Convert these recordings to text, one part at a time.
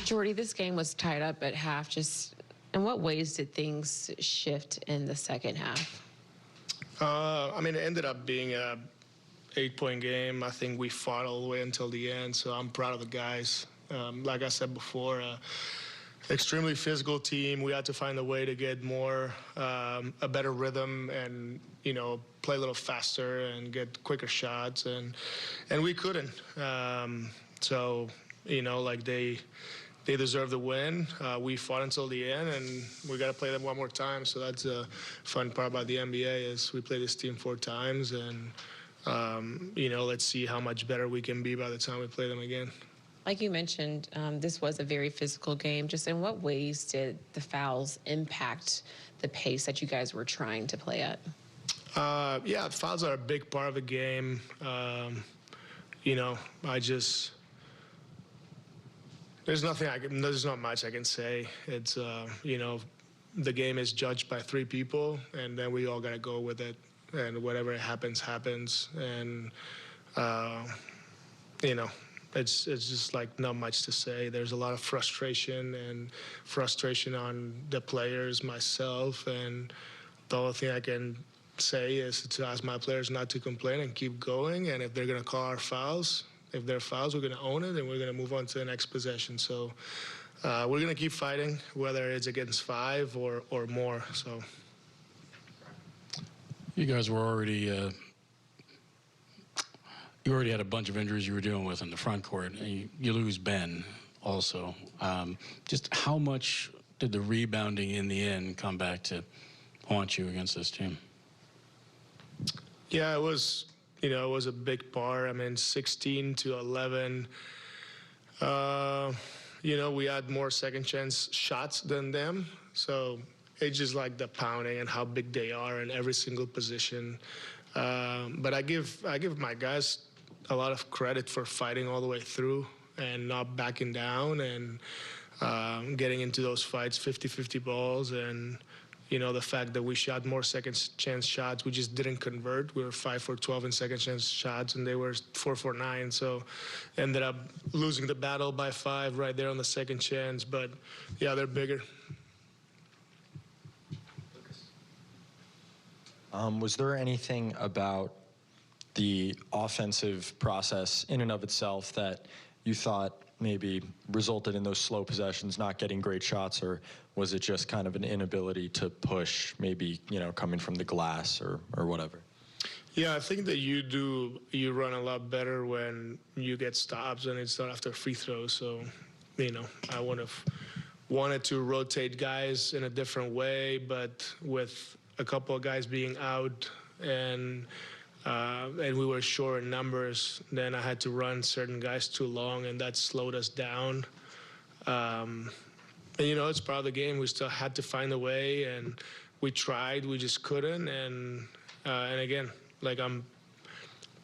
Jordi, this game was tied up at half. Just in what ways did things shift in the second half? I mean, it ended up being a 8-point game. I think we fought all the way until the end, so I'm proud of the guys. Like I said before, extremely physical team. We had to find a way to get more, a better rhythm and, play a little faster and get quicker shots, and we couldn't. So, they deserve the win. We fought until the end, and we got to play them one more time. So that's a fun part about the NBA is we play this team 4 times, and let's see how much better we can be by the time we play them again. Like you mentioned, this was a very physical game. Just in what ways did the fouls impact the pace that you guys were trying to play at? Fouls are a big part of the game. There's not much I can say. It's, the game is judged by 3 people, and then we all got to go with it. And whatever happens, happens. And, it's just like not much to say. There's a lot of frustration on the players, myself, and the only thing I can say is to ask my players not to complain and keep going. And if they're going to call our fouls, if they're fouls, we're going to own it, and we're going to move on to the next possession. So we're going to keep fighting, whether it's against 5 or more. So you guys were already you already had a bunch of injuries you were dealing with in the front court, and you lose Ben also. Just how much did the rebounding in the end come back to haunt you against this team? Yeah, it was a big part. I mean, 16 to 11. We had more second chance shots than them. So it's just like the pounding and how big they are in every single position. But I give my guys a lot of credit for fighting all the way through and not backing down and getting into those fights, 50-50 balls, and the fact that we shot more second chance shots, we just didn't convert. We were 5 for 12 in second chance shots, and they were 4 for 9. So ended up losing the battle by 5 right there on the second chance. But yeah, they're bigger. Was there anything about the offensive process in and of itself that you thought maybe resulted in those slow possessions, not getting great shots, or was it just kind of an inability to push, maybe, coming from the glass or whatever? Yeah, I think that you run a lot better when you get stops and it's not after free throws. So, I would have wanted to rotate guys in a different way, but with a couple of guys being out and we were short in numbers, then I had to run certain guys too long, and that slowed us down. It's part of the game. We still had to find a way, and we tried. We just couldn't. And again, I'm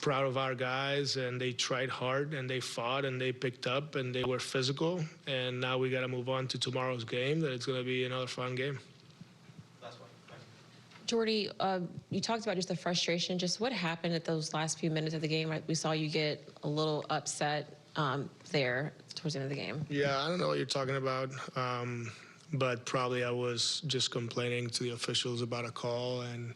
proud of our guys, and they tried hard, and they fought, and they picked up, and they were physical. And now we got to move on to tomorrow's game. That it's going to be another fun game. Jordi, you talked about just the frustration. Just what happened at those last few minutes of the game? Right? We saw you get a little upset there towards the end of the game. Yeah, I don't know what you're talking about, but probably I was just complaining to the officials about a call and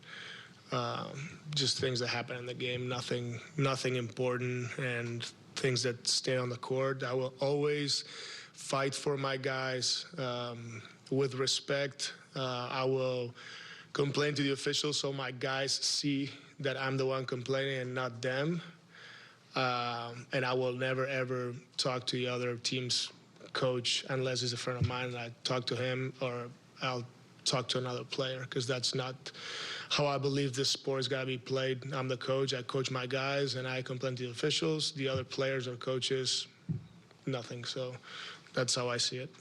just things that happen in the game. Nothing important, and things that stay on the court. I will always fight for my guys with respect. I will complain to the officials so my guys see that I'm the one complaining and not them. And I will never, ever talk to the other team's coach unless he's a friend of mine and I talk to him, or I'll talk to another player, because that's not how I believe this sport's got to be played. I'm the coach. I coach my guys, and I complain to the officials. The other players or coaches, nothing. So that's how I see it.